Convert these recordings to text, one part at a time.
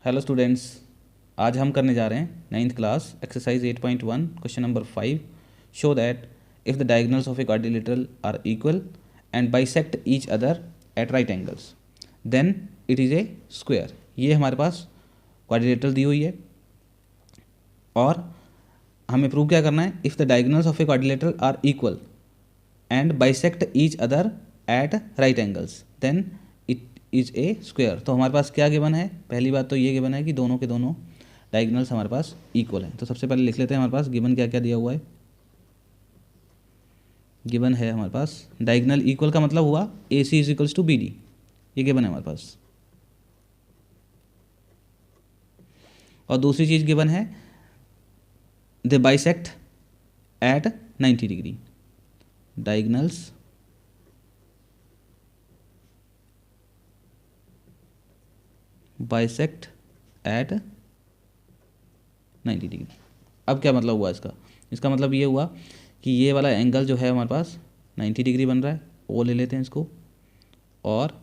Hello students, आज हम करने जा रहे हैं 9th class exercise 8.1 question number 5। Show that if the diagonals of a quadrilateral are equal and bisect each other at right angles then it is a square. ये हमारे पास quadrilateral दी हुई है और हमें प्रूव क्या करना है, if the diagonals of a quadrilateral are equal and bisect each other at right angles then it is a square. तो हमारे पास क्या गिवन है, पहली बात तो ये गिवन है कि दोनों के दोनों डायगोनल्स हमारे पास इक्वल हैं। तो सबसे पहले लिख लेते हैं हमारे पास गिवन क्या क्या दिया हुआ है। गिवन है हमारे पास डायगोनल इक्वल का मतलब हुआ A C is equals to B D, ये गिवन है हमारे पास। और दूसरी चीज़ गिवन है the bisect at 90 degree, diagonals bisect at 90 degree. अब क्या मतलब हुआ इसका, इसका मतलब ये हुआ कि ये वाला एंगल जो है हमारे पास 90 डिग्री बन रहा है, वो ले लेते हैं इसको, और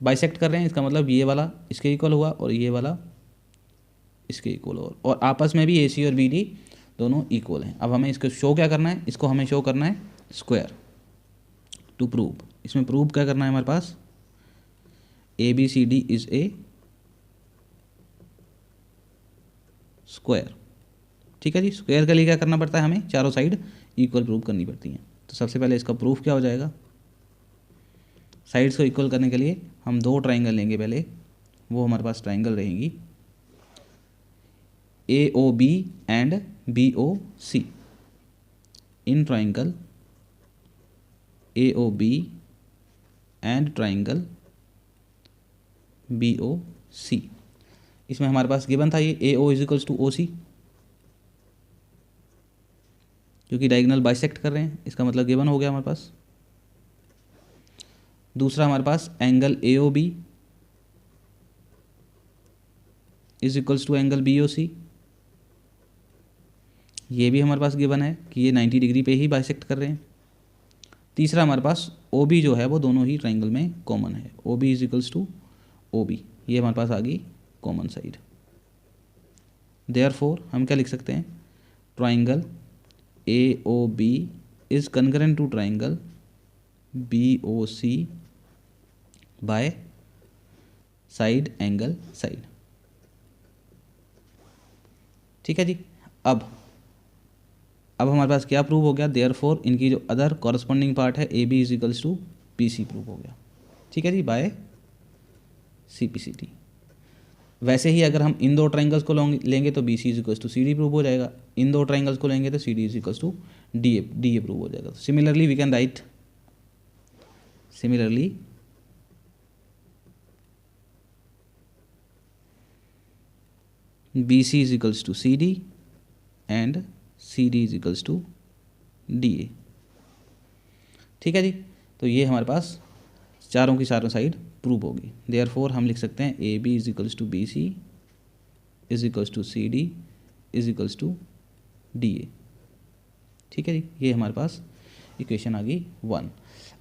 बाइसेक्ट कर रहे हैं, इसका मतलब ये वाला इसके इक्वल हुआ और ये वाला इसके इक्वल हुआ, और आपस में भी ए सी और बी डी दोनों इक्वल हैं। अब हमें इसको शो क्या करना है, इसको हमें शो करना है स्क्वायर टू प्रूव। इसमें प्रूव क्या करना है हमारे पास, A B C D is a square. ठीक है जी, स्क्वायर के लिए क्या करना पड़ता है, हमें चारों साइड इक्वल प्रूव करनी पड़ती हैं। तो सबसे पहले इसका प्रूफ क्या हो जाएगा, साइड्स को इक्वल करने के लिए हम दो ट्राइंगल लेंगे। पहले वो हमारे पास ट्राइंगल रहेंगी A O B and B O C. In triangle A O B and triangle B O C, इसमें हमारे पास गिवन था ये A O is equals to O C, क्योंकि डायगोनल बाइसेक्ट कर रहे हैं, इसका मतलब गिवन हो गया हमारे पास। दूसरा हमारे पास angle A O B is equals to angle B O C, ये भी हमारे पास गिवन है कि ये 90 डिग्री पे ही बाइसेक्ट कर रहे हैं। तीसरा हमारे पास ओ बी जो है वो दोनों ही ट्राइंगल में कॉमन है, O B is equals to O B, ये हमारे पास आ गई कॉमन साइड। देयरफॉर हम क्या लिख सकते हैं, triangle A O B is concurrent to triangle B O C by side angle side. ठीक है जी। अब हमारे पास क्या प्रूव हो गया, देयरफॉर इनकी जो अदर कॉरस्पॉन्डिंग पार्ट है A B is equals to B C prove हो गया। ठीक है जी, by C P C T. वैसे ही अगर हम इन दो ट्राइंगल्स को लेंगे तो B C is equals to C D prove हो जाएगा, इन दो ट्राइंगल्स को लेंगे तो C D is equals to D A prove हो जाएगा। Similarly we can write, similarly B C is equals to C D and C D is equals to D A. ठीक है जी, तो ये हमारे पास चारों की चारों साइड प्रूव होगी। देयरफॉर हम लिख सकते हैं A B is equals to B C is equals to C D is equals to D A. ठीक है जी, ये हमारे पास इक्वेशन आ गई 1।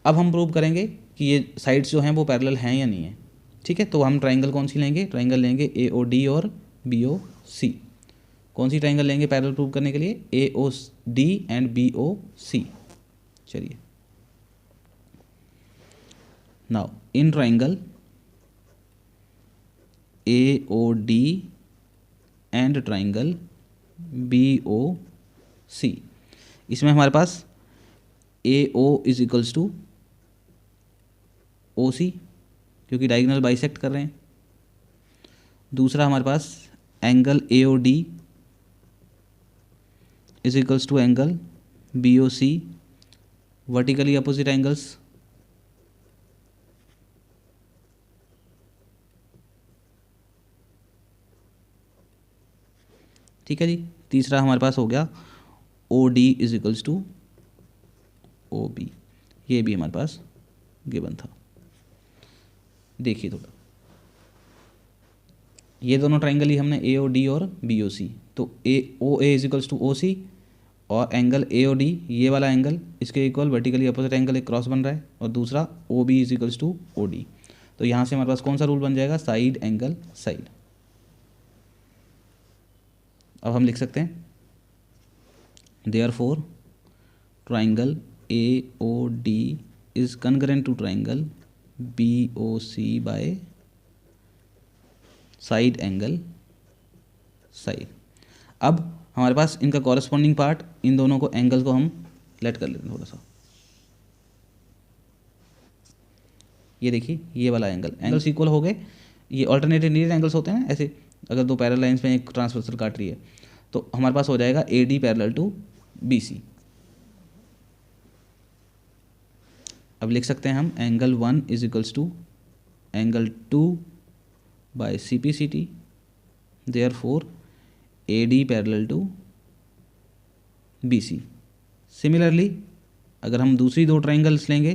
अब हम प्रूव करेंगे कि ये साइड्स जो हैं वो पैरेलल हैं या नहीं है। ठीक है, तो हम ट्राइंगल कौन सी लेंगे, ट्राइंगल लेंगे ए ओ डी और बी ओ सी। कौन सी ट्राइंगल लेंगे पैरेलल प्रूव करने के लिए, A O D and B O C. चलिए, now in triangle A O D and triangle B O C, इसमें हमारे पास A O is equals to O C, क्योंकि डायगोनल बाइसेक्ट कर रहे हैं। दूसरा हमारे पास angle A O D is equals to angle B O C, vertically opposite angles. ठीक है जी, तीसरा हमारे पास हो गया O D is equals to O B, ये भी हमारे पास गिवन था। देखिए थोड़ा, ये दोनों ट्राइंगल ही हमने ए ओ डी और बी ओ सी, तो A O A is equals to O C और एंगल ए ओ डी, ये वाला एंगल इसके इक्वल वर्टिकली अपोजिट एंगल एक क्रॉस बन रहा है, और दूसरा O B is equals to O D. तो यहाँ से हमारे पास कौन सा रूल बन जाएगा, साइड एंगल साइड। अब हम लिख सकते हैं therefore triangle A O D is concurrent to triangle B O C by side angle side. अब हमारे पास इनका कॉरेस्पॉन्डिंग पार्ट, इन दोनों को एंगल को हम लेट कर लेते हैं थोड़ा सा। ये देखिए ये वाला एंगल्स इक्वल हो गए। ये ऑल्टरनेटिव नीडेड एंगल्स होते हैं ना, ऐसे अगर दो पैरेलल लाइंस में एक ट्रांसवर्सल काट रही है तो हमारे पास हो जाएगा A D parallel to B C. अब लिख सकते हैं हम angle 1 is equals to angle 2 by C P C T, therefore A D parallel to B C. Similarly अगर हम दूसरी दो ट्राइंगल्स लेंगे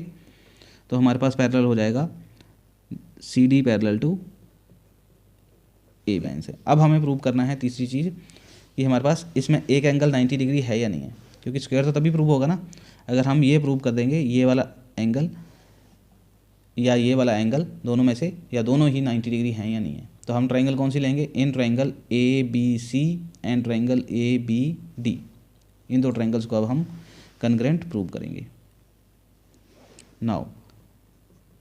तो हमारे पास पैरेलल हो जाएगा C D parallel to A line से। अब हमें प्रूव करना है तीसरी चीज़ कि हमारे पास इसमें एक एंगल 90 डिग्री है या नहीं है, क्योंकि स्क्वायर तो तभी प्रूव होगा ना अगर हम ये प्रूव कर देंगे ये वाला एंगल या ये वाला एंगल दोनों में से, या दोनों ही 90 डिग्री हैं या नहीं है। तो हम ट्राइंगल कौन सी लेंगे, in triangle A B C and triangle A B D, इन दो ट्राइंगल्स को अब हम कनग्रेंट प्रूव करेंगे। Now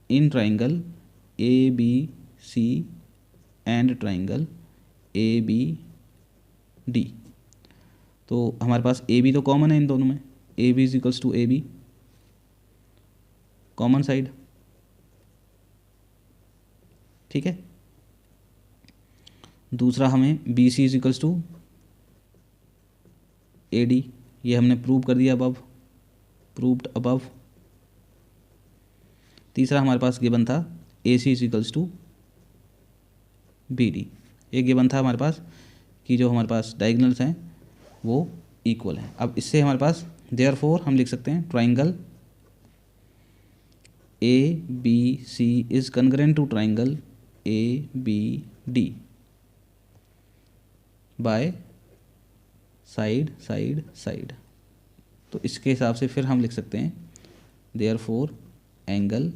in triangle A B C and triangle A B D, तो हमारे पास ए बी तो कॉमन है इन दोनों में, A B is equals to A B common side, ठीक है। दूसरा हमें B C is equals to A D, ये हमने प्रूव कर दिया अबव, प्रूव्ड अबव। तीसरा हमारे पास गिवन था A C is equals to B D, एक गिवन था हमारे पास कि जो हमारे पास डायगोनल्स हैं वो इक्वल हैं। अब इससे हमारे पास देयरफॉर हम लिख सकते हैं triangle A B C is concurrent to triangle A B D by side side side. तो इसके हिसाब से फिर हम लिख सकते हैं therefore angle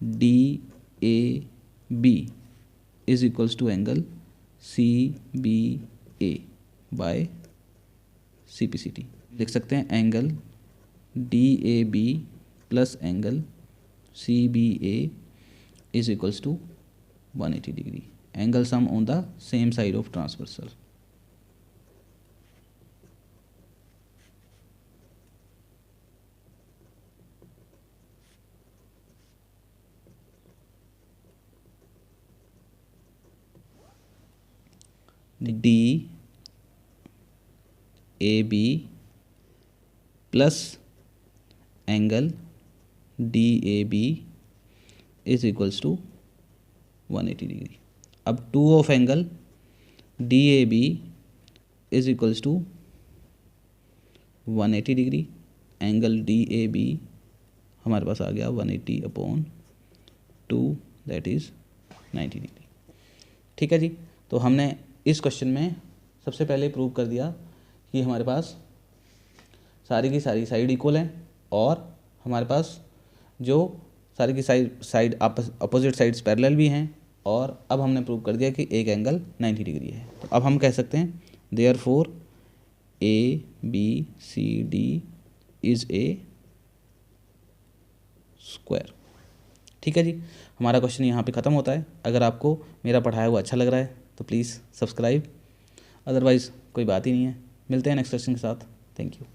D A B is equals to angle C B A by C P C T. लिख सकते हैं angle D A B plus angle C B A is equals to 180 degree, angle sum on the same side of transversal. D A B plus angle D A B is equals to 180 degree. अब two of angle D A B is equals to 180 degree, angle D A B हमारे पास आ गया 180 upon 2 that is 90 degree. ठीक है जी, तो हमने इस question में सबसे पहले प्रूव कर दिया कि हमारे पास सारी की सारी साइड इक्वल हैं और हमारे पास जो सारी की साइड अपोजिट साइड्स पैरेलल भी हैं, और अब हमने प्रूव कर दिया कि एक एंगल 90 डिग्री है। तो अब हम कह सकते हैं therefore A B C D is a square. ठीक है जी, हमारा क्वेश्चन यहाँ पे ख़त्म होता है। अगर आपको मेरा पढ़ाया हुआ अच्छा लग रहा है तो प्लीज़ सब्सक्राइब, अदरवाइज़ कोई बात ही नहीं है। मिलते हैं नेक्स्ट क्वेश्चन के साथ। Thank you.